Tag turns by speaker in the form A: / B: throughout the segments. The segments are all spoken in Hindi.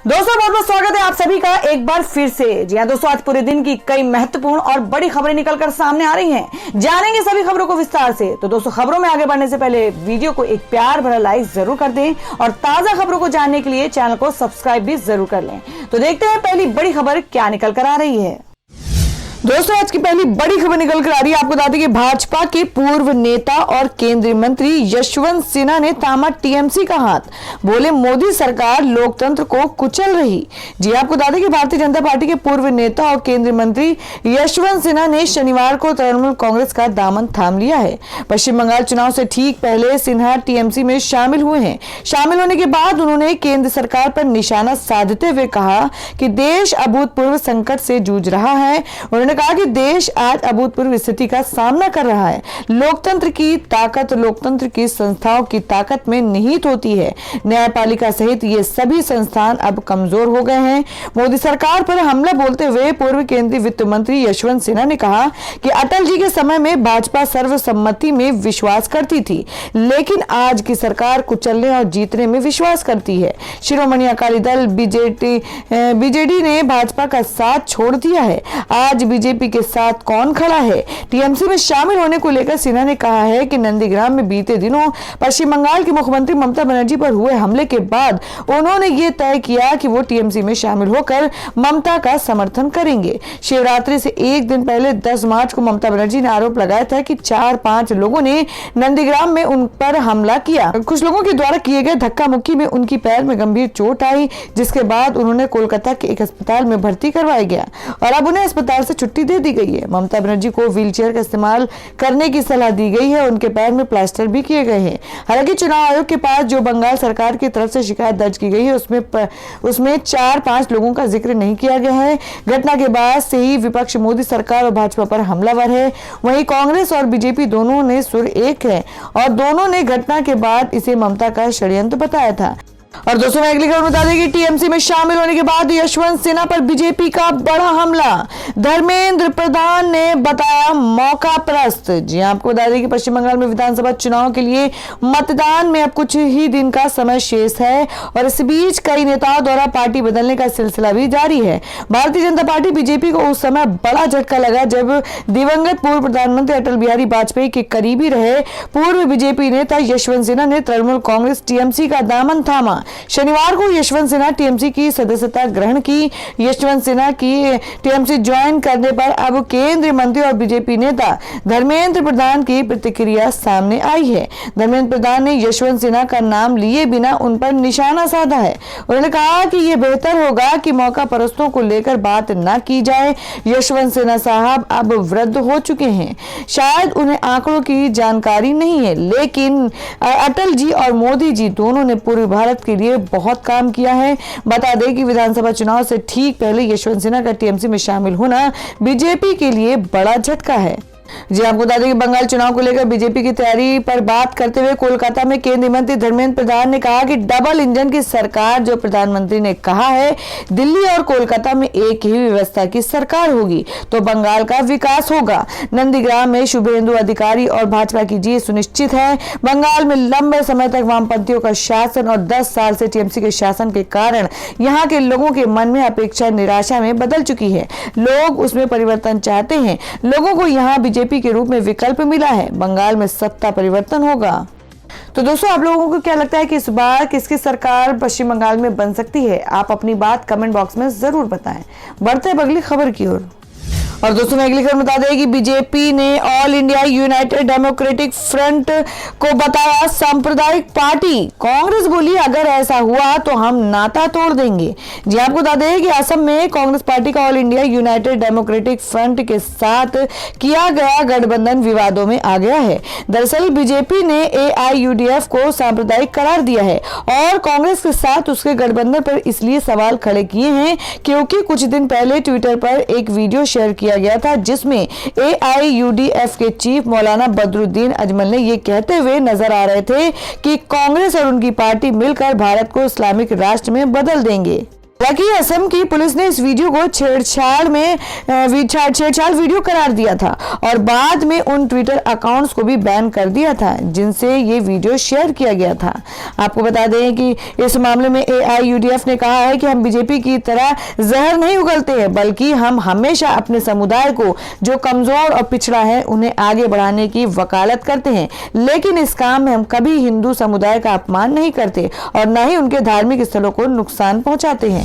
A: दोस्तों बहुत बहुत स्वागत है आप सभी का एक बार फिर से। जी हाँ दोस्तों, आज पूरे दिन की कई महत्वपूर्ण और बड़ी खबरें निकलकर सामने आ रही हैं। जानेंगे सभी खबरों को विस्तार से। तो दोस्तों, खबरों में आगे बढ़ने से पहले वीडियो को एक प्यार भरा लाइक जरूर कर दें और ताजा खबरों को जानने के लिए चैनल को सब्सक्राइब भी जरूर कर लें। तो देखते हैं पहली बड़ी खबर क्या निकल कर आ रही है। दोस्तों, आज की पहली बड़ी खबर निकल कर आ रही है। आपको बता दें कि भाजपा के पूर्व नेता और केंद्रीय मंत्री यशवंत सिन्हा ने थामा टीएमसी का हाथ। बोले, मोदी सरकार लोकतंत्र को कुचल रही। जी आपको बता दें कि भारतीय जनता पार्टी के पूर्व नेता और केंद्रीय मंत्री यशवंत सिन्हा ने शनिवार को तृणमूल कांग्रेस का दामन थाम लिया है। पश्चिम बंगाल चुनाव से ठीक पहले सिन्हा टीएमसी में शामिल हुए हैं। शामिल होने के बाद उन्होंने केंद्र सरकार पर निशाना साधते हुए कहा कि देश अभूतपूर्व संकट से जूझ रहा है। उन्होंने कहा कि देश आज अभूतपूर्व स्थिति का सामना कर रहा है। लोकतंत्र की ताकत लोकतंत्र की संस्थाओं की ताकत में निहित होती है। न्यायपालिका सहित ये सभी संस्थान अब कमजोर हो गए हैं। मोदी सरकार पर हमला बोलते हुए पूर्व केंद्रीय वित्त मंत्री यशवंत सिन्हा ने कहा कि अटल जी के समय में भाजपा सर्वसम्मति में विश्वास करती थी, लेकिन आज की सरकार कुचलने और जीतने में विश्वास करती है। शिरोमणि अकाली दल बीजेडी ने भाजपा का साथ छोड़ दिया है। आज बीजेपी के साथ कौन खड़ा है? टीएमसी में शामिल होने को लेकर सिन्हा ने कहा है कि नंदीग्राम में बीते दिनों पश्चिम बंगाल की मुख्यमंत्री ममता बनर्जी पर हुए हमले के बाद उन्होंने ये तय किया कि वो टीएमसी में शामिल होकर ममता का समर्थन करेंगे। शिवरात्रि से एक दिन पहले 10 मार्च को ममता बनर्जी ने आरोप लगाया था कि 4-5 लोगों ने नंदीग्राम में उन पर हमला किया। कुछ लोगों के द्वारा किए गए धक्का मुक्की में उनकी पैर में गंभीर चोट आई, जिसके बाद उन्होंने कोलकाता के एक अस्पताल में भर्ती करवाया गया और अब उन्हें अस्पताल से छुट्टी दे दी गई है। ममता बनर्जी को व्हीलचेयर का इस्तेमाल करने की सलाह दी गई है। उनके पैर में प्लास्टर भी किए गए हैं। हालांकि चुनाव आयोग के पास जो बंगाल सरकार की तरफ से शिकायत दर्ज की गई है उसमें 4-5 लोगों का जिक्र नहीं किया गया है। घटना के बाद से ही विपक्ष मोदी सरकार और भाजपा पर हमलावर है। वहीं कांग्रेस और बीजेपी दोनों ने सुर एक है और दोनों ने घटना के बाद इसे ममता का षड्यंत्र बताया था। और दोस्तों, मैं अगली खबर बता दें कि टीएमसी में शामिल होने के बाद यशवंत सिन्हा पर बीजेपी का बड़ा हमला। धर्मेंद्र प्रधान ने बताया मौका प्रस्त। जी आपको बता दें कि पश्चिम बंगाल में विधानसभा चुनाव के लिए मतदान में अब कुछ ही दिन का समय शेष है और इस बीच कई नेताओं द्वारा पार्टी बदलने का सिलसिला भी जारी है। भारतीय जनता पार्टी बीजेपी को उस समय बड़ा झटका लगा जब दिवंगत पूर्व प्रधानमंत्री अटल बिहारी वाजपेयी के करीबी रहे पूर्व बीजेपी नेता यशवंत सिन्हा ने तृणमूल कांग्रेस टीएमसी का दामन थामा। शनिवार को यशवंत सिन्हा टीएमसी की सदस्यता ग्रहण की। यशवंत सिन्हा की टीएमसी ज्वाइन करने पर अब केंद्रीय मंत्री और बीजेपी नेता धर्मेंद्र प्रधान की प्रतिक्रिया सामने आई है। धर्मेंद्र प्रधान ने यशवंत सिन्हा का नाम लिए बिना उन पर निशाना साधा है। उन्होंने कहा कि यह बेहतर होगा कि मौका परस्तों को लेकर बात न की जाए। यशवंत सिन्हा साहब अब वृद्ध हो चुके हैं, शायद उन्हें आंकड़ों की जानकारी नहीं है, लेकिन अटल जी और मोदी जी दोनों ने पूर्वी भारत के लिए बहुत काम किया है। बता दें कि विधानसभा चुनाव से ठीक पहले यशवंत सिन्हा का टीएमसी में शामिल होना बीजेपी के लिए बड़ा झटका है। जी आपको बता दें कि बंगाल चुनाव को लेकर बीजेपी की तैयारी पर बात करते हुए कोलकाता में केंद्रीय मंत्री धर्मेंद्र प्रधान ने कहा कि डबल इंजन की सरकार जो प्रधानमंत्री ने कहा है, दिल्ली और कोलकाता में एक ही व्यवस्था की सरकार होगी तो बंगाल का विकास होगा। नंदीग्राम में शुभेंदु अधिकारी और भाजपा की जीत सुनिश्चित है। बंगाल में लंबे समय तक वामपंथियों का शासन और 10 साल से टीएमसी के शासन के कारण यहाँ के लोगों के मन में अपेक्षा निराशा में बदल चुकी है। लोग उसमें परिवर्तन चाहते हैं। लोगों को यहाँ बीजेपी के रूप में विकल्प मिला है। बंगाल में सत्ता परिवर्तन होगा। तो दोस्तों, आप लोगों को क्या लगता है कि इस बार किसकी सरकार पश्चिम बंगाल में बन सकती है? आप अपनी बात कमेंट बॉक्स में जरूर बताएं। बढ़ते हैं अगली खबर की ओर। और दोस्तों, मैं अगली खबर बता दें कि बीजेपी ने all India United democratic front को बताया सांप्रदायिक पार्टी। कांग्रेस बोली अगर ऐसा हुआ तो हम नाता तोड़ देंगे। जी आपको बता दें कि असम में कांग्रेस पार्टी का all India United democratic front के साथ किया गया गठबंधन विवादों में आ गया है। दरअसल बीजेपी ने एआईयूडीएफ को सांप्रदायिक करार दिया है और कांग्रेस के साथ उसके गठबंधन पर इसलिए सवाल खड़े किए हैं क्योंकि कुछ दिन पहले ट्विटर पर एक वीडियो शेयर किया गया था जिसमें एआईयूडीएफ के चीफ मौलाना बदरुद्दीन अजमल ने ये कहते हुए नजर आ रहे थे कि कांग्रेस और उनकी पार्टी मिलकर भारत को इस्लामिक राष्ट्र में बदल देंगे। हालांकि असम की पुलिस ने इस वीडियो को छेड़छाड़ वीडियो करार दिया था और बाद में उन ट्विटर अकाउंट्स को भी बैन कर दिया था जिनसे ये वीडियो शेयर किया गया था। आपको बता दें कि इस मामले में AIUDF ने कहा है कि हम बीजेपी की तरह जहर नहीं उगलते हैं, बल्कि हम हमेशा अपने समुदाय को जो कमजोर और पिछड़ा है उन्हें आगे बढ़ाने की वकालत करते हैं, लेकिन इस काम में हम कभी हिंदू समुदाय का अपमान नहीं करते और न ही उनके धार्मिक स्थलों को नुकसान पहुंचाते हैं।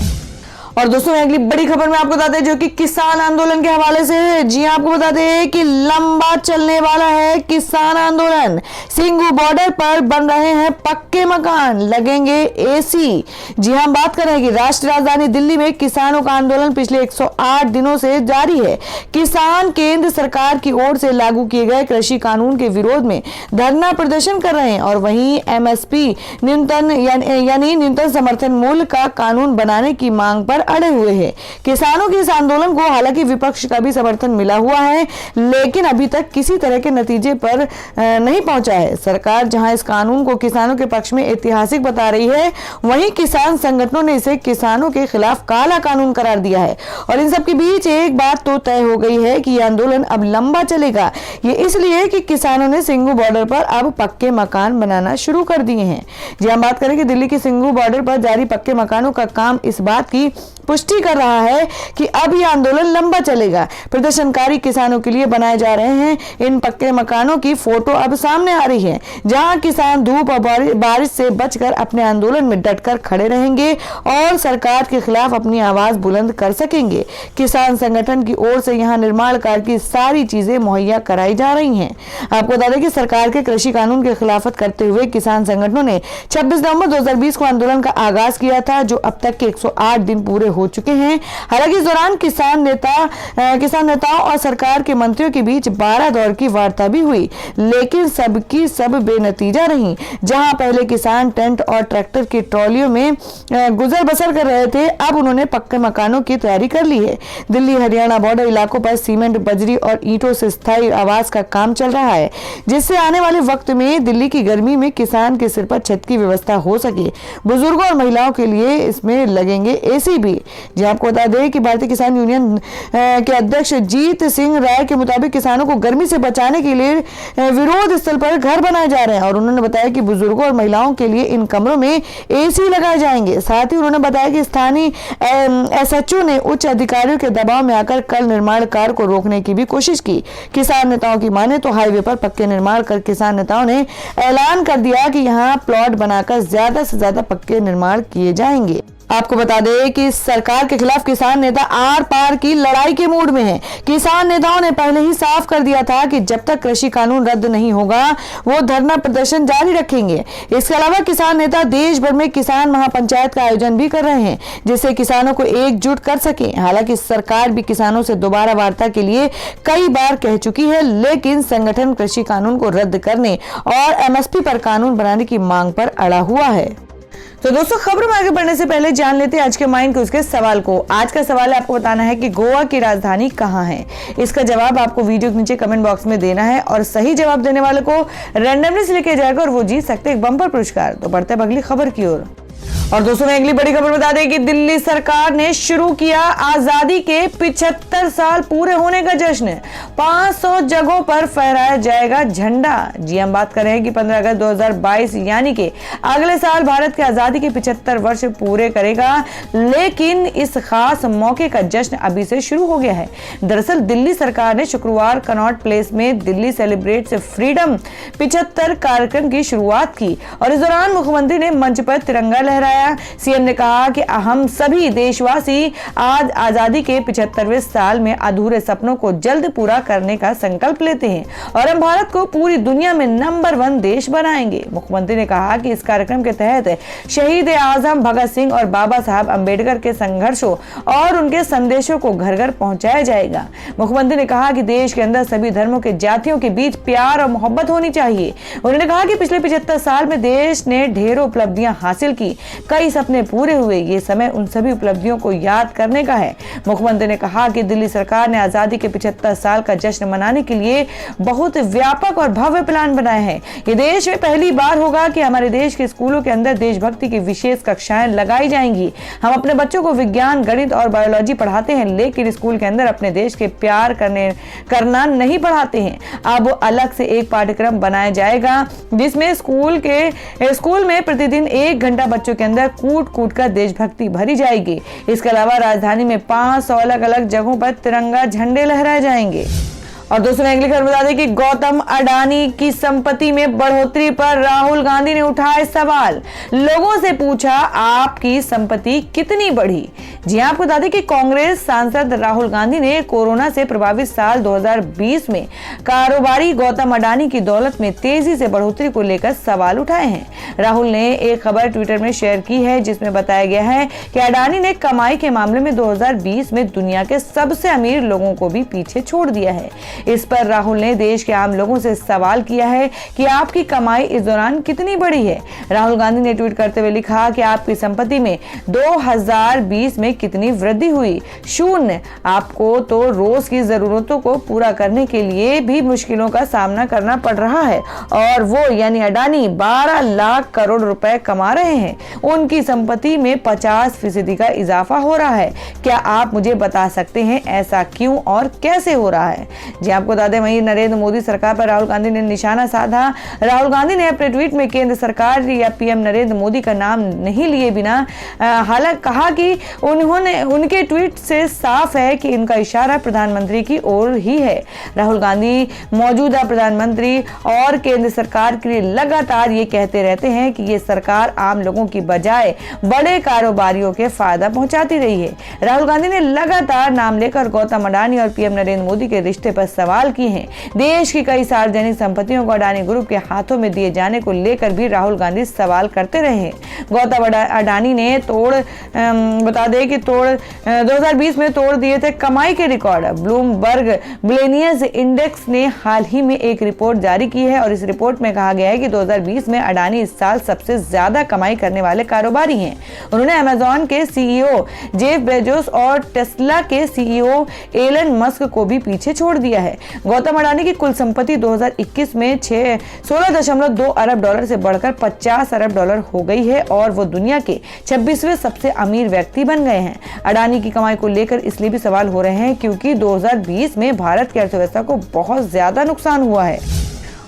A: और दोस्तों अगली बड़ी खबर में आपको बताते हैं जो कि किसान आंदोलन के हवाले से है। जी आपको बताते हैं कि लंबा चलने वाला है किसान आंदोलन। सिंघू बॉर्डर पर बन रहे हैं पक्के मकान, लगेंगे AC। जी हम बात कर रहे हैं कि राष्ट्रीय राजधानी दिल्ली में किसानों का आंदोलन पिछले 108 दिनों से जारी है। किसान केंद्र सरकार की ओर से लागू किए गए कृषि कानून के विरोध में धरना प्रदर्शन कर रहे हैं और वहीं MSP न्यूनतम समर्थन मूल्य का कानून बनाने की मांग पर अड़े हुए हैं। किसानों के इस आंदोलन को हालांकि विपक्ष का भी समर्थन मिला हुआ है, लेकिन अभी तक किसी तरह के नतीजे पर नहीं पहुंचा है। सरकार जहां इस कानून को किसानों के पक्ष में ऐतिहासिक बता रही है, वहीं किसान संगठनों ने इसे किसानों के खिलाफ काला कानून करार दिया है। और इन सब के बीच एक बात तो तय हो गई है कि यह आंदोलन अब लंबा चलेगा। ये इसलिए कि किसानों ने सिंघू बॉर्डर पर अब पक्के मकान बनाना शुरू कर दिए हैं। जी हम बात करें कि दिल्ली के सिंघू बॉर्डर पर जारी पक्के मकानों का काम इस बात की पुष्टि कर रहा है कि अब यह आंदोलन लंबा चलेगा। प्रदर्शनकारी किसानों के लिए बनाए जा रहे हैं इन पक्के मकानों की फोटो अब सामने आ रही है, जहां किसान धूप और बारिश से बचकर अपने आंदोलन में डटकर खड़े रहेंगे और सरकार के खिलाफ अपनी आवाज बुलंद कर सकेंगे। किसान संगठन की ओर से यहां निर्माण कार्य की सारी चीजें मुहैया कराई जा रही हैं। आपको बता दें कि सरकार के कृषि कानून की खिलाफत करते हुए किसान संगठनों ने 26 नवंबर 2020 को आंदोलन का आगाज किया था, जो अब तक के 108 दिन पूरे हो चुके हैं। हालांकि इस दौरान किसान नेताओं और सरकार के मंत्रियों के बीच 12 दौर की वार्ता भी हुई, लेकिन सबकी सब बेनतीजा रही। जहां पहले किसान टेंट और ट्रैक्टर की ट्रॉलियों में गुजर बसर कर रहे थे, अब उन्होंने पक्के मकानों की तैयारी कर ली है। दिल्ली हरियाणा बॉर्डर इलाकों पर सीमेंट, बजरी और ईंटों से स्थायी आवास का काम चल रहा है, जिससे आने वाले वक्त में दिल्ली की गर्मी में किसान के सिर पर छत की व्यवस्था हो सके। बुजुर्गों और महिलाओं के लिए इसमें लगेंगे AC भी। जी आपको बता दें कि भारतीय किसान यूनियन के अध्यक्ष जीत सिंह राय के मुताबिक किसानों को गर्मी से बचाने के लिए विरोध स्थल पर घर बनाए जा रहे हैं और उन्होंने बताया कि बुजुर्गों और महिलाओं के लिए इन कमरों में AC लगाए जाएंगे। साथ ही उन्होंने बताया कि स्थानीय SHO ने उच्च अधिकारियों के दबाव में आकर कल निर्माण कार्य को रोकने की भी कोशिश की। किसान नेताओं की माने तो हाईवे पर पक्के निर्माण कर किसान नेताओं ने ऐलान कर दिया कि यहाँ प्लॉट बनाकर ज्यादा से ज्यादा पक्के निर्माण किए जाएंगे। आपको बता दें कि सरकार के खिलाफ किसान नेता आर पार की लड़ाई के मूड में हैं। किसान नेताओं ने पहले ही साफ कर दिया था कि जब तक कृषि कानून रद्द नहीं होगा वो धरना प्रदर्शन जारी रखेंगे। इसके अलावा किसान नेता देश भर में किसान महापंचायत का आयोजन भी कर रहे हैं, जिससे किसानों को एकजुट कर सके। हालांकि सरकार भी किसानों से दोबारा वार्ता के लिए कई बार कह चुकी है, लेकिन संगठन कृषि कानून को रद्द करने और MSP पर कानून बनाने की मांग पर अड़ा हुआ है। तो दोस्तों खबरों में आगे बढ़ने से पहले जान लेते हैं आज के माइंड क्विज के सवाल को। आज का सवाल है, आपको बताना है कि गोवा की राजधानी कहाँ है। इसका जवाब आपको वीडियो के नीचे कमेंट बॉक्स में देना है और सही जवाब देने वाले को रैंडमली से लेके जाएगा और वो जीत सकते एक बम्पर पुरस्कार। तो बढ़ते हैं अगली खबर की ओर। और दोस्तों में अगली बड़ी खबर बता दें कि दिल्ली सरकार ने शुरू किया आजादी के 75 साल पूरे होने का जश्न। 500 जगहों पर फहराया जाएगा झंडा। जी हम बात कर रहे हैं कि 15 अगस्त 2022 यानी कि अगले साल भारत की आजादी के 75 वर्ष पूरे करेगा, लेकिन इस खास मौके का जश्न अभी से शुरू हो गया है। दरअसल दिल्ली सरकार ने शुक्रवार कनॉट प्लेस में दिल्ली सेलिब्रेट्स फ्रीडम 75 कार्यक्रम की शुरुआत की और इस दौरान मुख्यमंत्री ने मंच पर तिरंगा लहराया। सीएम ने कहा कि हम सभी देशवासी आज आजादी के 75वें साल में अधूरे सपनों को जल्द पूरा करने का संकल्प लेते हैं और हम भारत को पूरी दुनिया में नंबर 1 देश बनाएंगे। मुख्यमंत्री ने कहा कि इस कार्यक्रम के तहत शहीद आजम भगत सिंह और बाबा साहब अंबेडकर के संघर्षों और उनके संदेशों को घर घर पहुंचाया जाएगा। मुख्यमंत्री ने कहा कि देश के अंदर सभी धर्मों के जातियों के बीच प्यार और मोहब्बत होनी चाहिए। उन्होंने कहा कि पिछले 75 साल में देश ने ढेरों उपलब्धियां हासिल की, कई सपने पूरे हुए, ये समय उन सभी उपलब्धियों को याद करने का है। मुख्यमंत्री ने कहा कि दिल्ली सरकार ने आजादी के 75 साल का जश्न मनाने के लिए बहुत व्यापक और भव्य प्लान बनाए हैं। ये देश में पहली बार होगा कि हमारे देश के स्कूलों के अंदर देशभक्ति की विशेष कक्षाएं लगाई जाएंगी। हम अपने बच्चों को विज्ञान, गणित और बायोलॉजी पढ़ाते हैं, लेकिन स्कूल के अंदर अपने देश के प्यार करना नहीं पढ़ाते हैं। अब अलग से एक पाठ्यक्रम बनाया जाएगा जिसमें स्कूल में प्रतिदिन 1 घंटा बच्चों के अंदर कूट कर देशभक्ति भरी जाएगी। इसके अलावा राजधानी में 500 अलग अलग जगहों पर तिरंगा झंडे लहराए जाएंगे। और दोस्तों अगली खबर बता दें कि गौतम अडानी की संपत्ति में बढ़ोतरी पर राहुल गांधी ने उठाए सवाल। लोगों से पूछा, आपकी संपत्ति कितनी बढ़ी? जी हां, आपको बता दें कि कांग्रेस सांसद राहुल गांधी ने कोरोना से प्रभावित साल 2020 में कारोबारी गौतम अडानी की दौलत में तेजी से बढ़ोतरी को लेकर सवाल उठाए हैं। राहुल ने एक खबर ट्विटर में शेयर की है जिसमें बताया गया है कि अडानी ने कमाई के मामले में 2020 में दुनिया के सबसे अमीर लोगों को भी पीछे छोड़ दिया है। इस पर राहुल ने देश के आम लोगों से सवाल किया है कि आपकी कमाई इस दौरान कितनी बढ़ी है। राहुल गांधी ने ट्वीट करते हुए लिखा कि आपकी संपत्ति में 2020 में कितनी वृद्धि हुई? 0। आपको तो रोज की जरूरतों को पूरा करने के लिए भी मुश्किलों का सामना करना पड़ रहा है और वो यानी अडानी 12 लाख करोड़ रुपए कमा रहे हैं। उनकी संपत्ति में 50% का इजाफा हो रहा है। क्या आप मुझे बता सकते हैं ऐसा क्यों और कैसे हो रहा है? जी आपको बता दें, वहीं नरेंद्र मोदी सरकार पर राहुल गांधी ने निशाना साधा। राहुल गांधी ने अपने ट्वीट में केंद्र सरकार या पीएम नरेंद्र मोदी का नाम नहीं लिए बिना हालांकि कहा कि उनके ट्वीट से साफ है कि इनका इशारा प्रधानमंत्री की ओर ही है। राहुल गांधी मौजूदा प्रधानमंत्री और केंद्र सरकार के लिए लगातार ये कहते रहते हैं कि ये सरकार आम लोगों की बजाय बड़े कारोबारियों के फायदा पहुंचाती रही है। राहुल गांधी ने लगातार नाम लेकर गौतम अडानी और पीएम नरेंद्र मोदी के रिश्ते पर सवाल किए हैं। देश की कई सार्वजनिक संपत्तियों को अडानी ग्रुप के हाथों में दिए जाने को लेकर भी राहुल गांधी सवाल करते रहे। गौतम अडानी ने बता दें कि 2020 में तोड़ दिए थे कमाई के रिकॉर्ड। ब्लूमबर्ग बिलियनियर्स इंडेक्स ने हाल ही में एक रिपोर्ट जारी की है और इस रिपोर्ट में कहा गया है कि 2020 में अडानी इस साल सबसे ज्यादा कमाई करने वाले कारोबारी हैं। उन्होंने अमेजॉन के सीईओ जेफ बेजोस और टेस्ला के सीईओ एलन मस्क को भी पीछे छोड़ दिया है। गौतम अडानी की कुल संपत्ति 2021 में 16.2 अरब डॉलर से बढ़कर 50 अरब डॉलर हो गई है और वो दुनिया के 26वें सबसे अमीर व्यक्ति बन गए हैं। अडानी की कमाई को लेकर इसलिए भी सवाल हो रहे हैं क्योंकि 2020 में भारत की अर्थव्यवस्था को बहुत ज्यादा नुकसान हुआ है।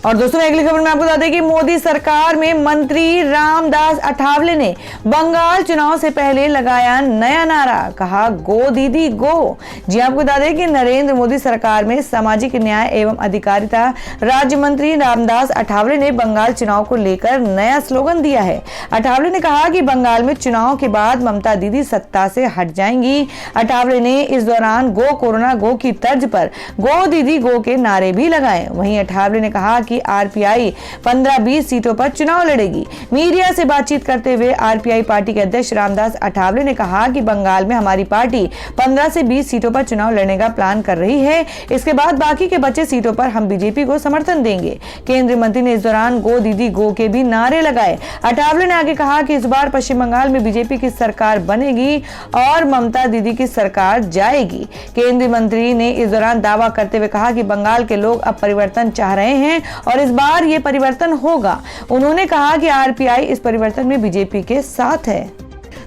A: और दोस्तों अगली खबर में आपको बता दें कि मोदी सरकार में मंत्री रामदास अठावले ने बंगाल चुनाव से पहले लगाया नया नारा, कहा गो दीदी गो। जी आपको बता दें कि नरेंद्र मोदी सरकार में सामाजिक न्याय एवं अधिकारिता राज्य मंत्री रामदास अठावले ने बंगाल चुनाव को लेकर नया स्लोगन दिया है। अठावले ने कहा कि बंगाल में चुनाव के बाद ममता दीदी सत्ता से हट जाएंगी। अठावले ने इस दौरान गो कोरोना गो की तर्ज पर गो दीदी गो के नारे भी लगाए। वहीं अठावले ने कहा कि आरपीआई 15-20 सीटों पर चुनाव लड़ेगी। मीडिया से बातचीत करते हुए आरपीआई पार्टी के अध्यक्ष रामदास अठावले ने कहा कि बंगाल में हमारी पार्टी 15 से 20 सीटों पर चुनाव लड़ने का प्लान कर रही है। इसके बाद बाकी के बचे सीटों पर हम बीजेपी को समर्थन देंगे। केंद्रीय मंत्री ने इस दौरान गो दीदी गो के भी नारे लगाए। अठावले ने आगे कहा कि इस बार पश्चिम बंगाल में बीजेपी की सरकार बनेगी और ममता दीदी की सरकार जाएगी। केंद्रीय मंत्री ने इस दौरान दावा करते हुए कहा कि बंगाल के लोग अब परिवर्तन चाह रहे हैं और इस बार ये परिवर्तन होगा। उन्होंने कहा कि आरपीआई इस परिवर्तन में बीजेपी के साथ है।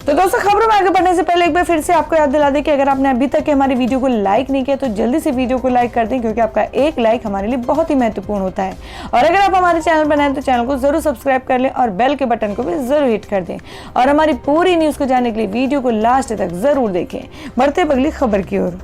A: तो दोस्तों खबरों में आगे बढ़ने से पहले एक बार फिर से आपको याद दिला दें कि अगर आपने अभी तक हमारी वीडियो को लाइक नहीं किया तो जल्दी से वीडियो को लाइक कर दें, क्योंकि आपका एक लाइक हमारे लिए बहुत ही महत्वपूर्ण होता है। और अगर आप हमारे चैनल पर नए हैं तो चैनल को जरूर सब्सक्राइब कर लें और बेल के बटन को भी जरूर हिट कर दें। और हमारी पूरी न्यूज को जानने के लिए वीडियो को लास्ट तक जरूर देखें। बढ़ते अगली खबर की ओर।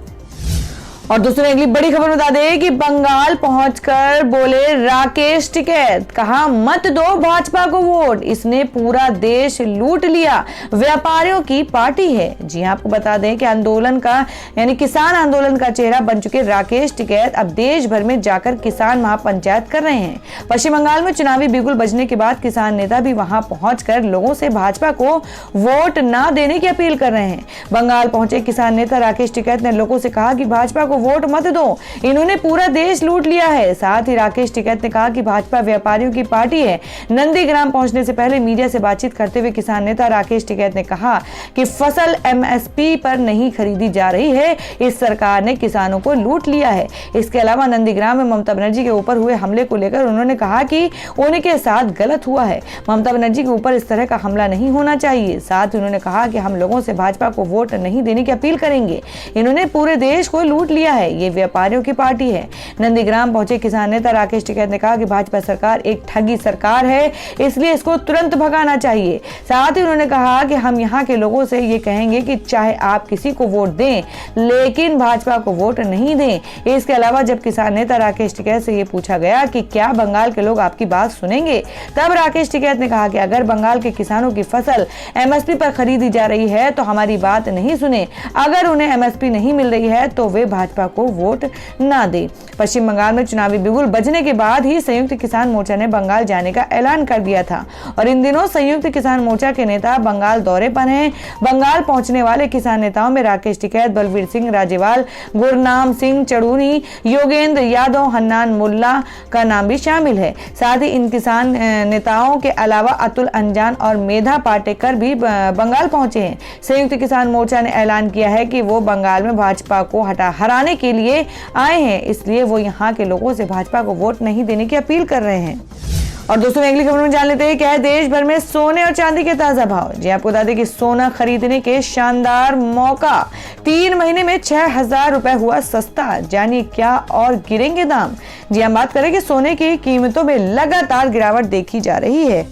A: और दोस्तों अगली बड़ी खबर बता दें कि बंगाल पहुंचकर बोले राकेश टिकैत, कहा मत दो भाजपा को वोट, इसने पूरा देश लूट लिया, व्यापारियों की पार्टी है। जी आपको बता दें कि आंदोलन का यानी किसान आंदोलन का चेहरा बन चुके राकेश टिकैत अब देश भर में जाकर किसान महापंचायत कर रहे हैं। पश्चिम बंगाल में चुनावी बिगुल बजने के बाद किसान नेता भी वहां पहुंचकर लोगों से भाजपा को वोट न देने की अपील कर रहे हैं। बंगाल पहुंचे किसान नेता राकेश टिकैत ने लोगों से कहा कि भाजपा को वोट मत दो, इन्होंने पूरा देश लूट लिया है। साथ ही राकेश टिकैत ने कहा कि भाजपा व्यापारियों की पार्टी है। नंदीग्राम पहुंचने से पहले मीडिया से बातचीत करते हुए किसान नेता राकेश टिकैत ने कहा कि फसल एमएसपी पर नहीं खरीदी जा रही है, इस सरकार ने किसानों को लूट लिया है। इसके अलावा नंदीग्राम में ममता बनर्जी के ऊपर हुए हमले को लेकर उन्होंने कहा कि उनके साथ गलत हुआ है, ममता बनर्जी के ऊपर इस तरह का हमला नहीं होना चाहिए। साथ ही उन्होंने कहा कि हम लोगों से भाजपा को वोट नहीं देने की अपील करेंगे, इन्होंने पूरे देश को लूट लिया है, ये व्यापारियों की पार्टी है। नंदीग्राम पहुंचे किसान नेता राकेश टिकैत ने कहा कि भाजपा सरकार एक ठगी सरकार है, इसलिए इसको तुरंत भगाना चाहिए। साथ ही उन्होंने कहा कि हम यहाँ के लोगों से ये कहेंगे कि चाहे आप किसी को वोट दें, लेकिन भाजपा को वोट नहीं दें। इसके अलावा जब किसान नेता राकेश टिकैत से ये पूछा गया कि क्या बंगाल के लोग आपकी बात सुनेंगे, तब राकेश टिकैत ने कहा कि अगर बंगाल के किसानों की फसल एमएसपी पर खरीदी जा रही है तो हमारी बात नहीं सुने, अगर उन्हें एमएसपी नहीं मिल रही है तो वे भाजपा को वोट ना दें। पश्चिम बंगाल में चुनावी बिगुल बजने के बाद ही संयुक्त किसान मोर्चा ने बंगाल जाने का ऐलान कर दिया था और इन दिनों संयुक्त किसान मोर्चा के नेता बंगाल दौरे पर हैं। बंगाल पहुंचने वाले किसान नेताओं में राकेश टिकैत, बलवीर सिंह राजेवाल, गुरनाम सिंह चड़ूनी, योगेंद्र यादव, हन्नान मुल्ला का नाम भी शामिल है। साथ ही इन किसान नेताओं के अलावा अतुल अंजान और मेधा पाटेकर भी बंगाल पहुंचे हैं। संयुक्त किसान मोर्चा ने ऐलान किया है कि वो बंगाल में भाजपा को हराने के लिए आए हैं, इसलिए वो यहाँ के लोगों से भाजपा को वोट नहीं देने की अपील कर रहे हैं। और दोस्तों अगली खबर में जान लेते हैं क्या है देश भर में सोने और चांदी के ताजा भाव। जी आपको बता दें कि सोना खरीदने के शानदार मौका, 3 महीने में 6,000 रुपए हुआ सस्ता, जानिए क्या और गिरेंगे दाम। जी हम बात करें कि सोने की कीमतों में लगातार गिरावट देखी जा रही है।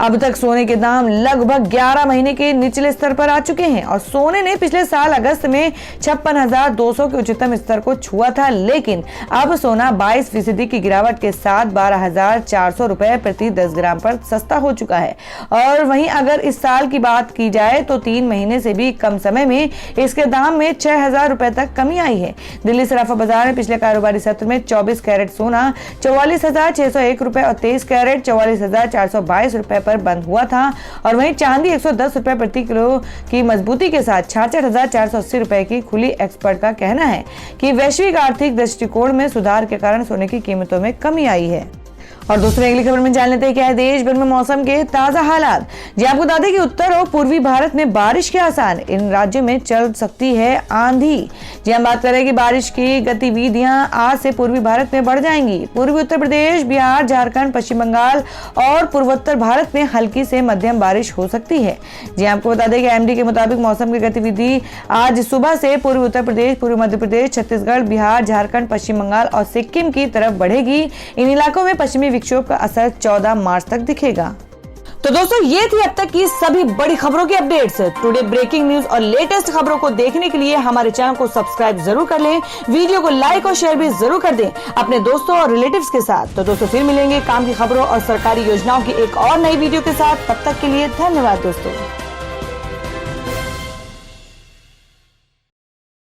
A: अब तक सोने के दाम लगभग 11 महीने के निचले स्तर पर आ चुके हैं और सोने ने पिछले साल अगस्त में 56,200 के उच्चतम स्तर को छुआ था, लेकिन अब सोना 22% की गिरावट के साथ 12,400 रुपए प्रति 10 ग्राम पर सस्ता हो चुका है। और वहीं अगर इस साल की बात की जाए तो 3 महीने से भी कम समय में इसके दाम में 6,000 रुपए तक कमी आई है। दिल्ली सराफा बाजार में पिछले कारोबारी सत्र में 24 कैरेट सोना 44,601 रुपए और 23 कैरेट 44,422 रुपए पर बंद हुआ था और वहीं चांदी 110 रुपए प्रति किलो की मजबूती के साथ 66,480 रुपए की खुली। एक्सपर्ट का कहना है कि वैश्विक आर्थिक दृष्टिकोण में सुधार के कारण सोने की कीमतों में कमी आई है। और दूसरी अगली खबर में जान लेते हैं क्या है देश भर में मौसम के ताजा हालात। जी आपको बता दें कि उत्तर और पूर्वी भारत में बारिश के आसार, इन राज्यों में चल सकती है आंधी। जी हम बात करें कि बारिश की गतिविधियां आज से पूर्वी भारत में बढ़ जाएंगी। पूर्वी उत्तर प्रदेश, बिहार, झारखंड, पश्चिम बंगाल और पूर्वोत्तर भारत में हल्की से मध्यम बारिश हो सकती है। जी आपको बता दें कि एमडी के मुताबिक मौसम की गतिविधि आज सुबह से पूर्वी उत्तर प्रदेश, पूर्वी मध्य प्रदेश, छत्तीसगढ़, बिहार, झारखंड, पश्चिम बंगाल और सिक्किम की तरफ बढ़ेगी। इन इलाकों में पश्चिमी विक्षोभ का असर 14 मार्च तक दिखेगा। तो दोस्तों ये थी अब तक की सभी बड़ी खबरों की अपडेट्स। टुडे ब्रेकिंग न्यूज और लेटेस्ट खबरों को देखने के लिए हमारे चैनल को सब्सक्राइब जरूर कर लें, वीडियो को लाइक और शेयर भी जरूर कर दें अपने दोस्तों और रिलेटिव्स के साथ। तो दोस्तों फिर मिलेंगे काम की खबरों और सरकारी योजनाओं की एक और नई वीडियो के साथ। तब तक के लिए धन्यवाद दोस्तों।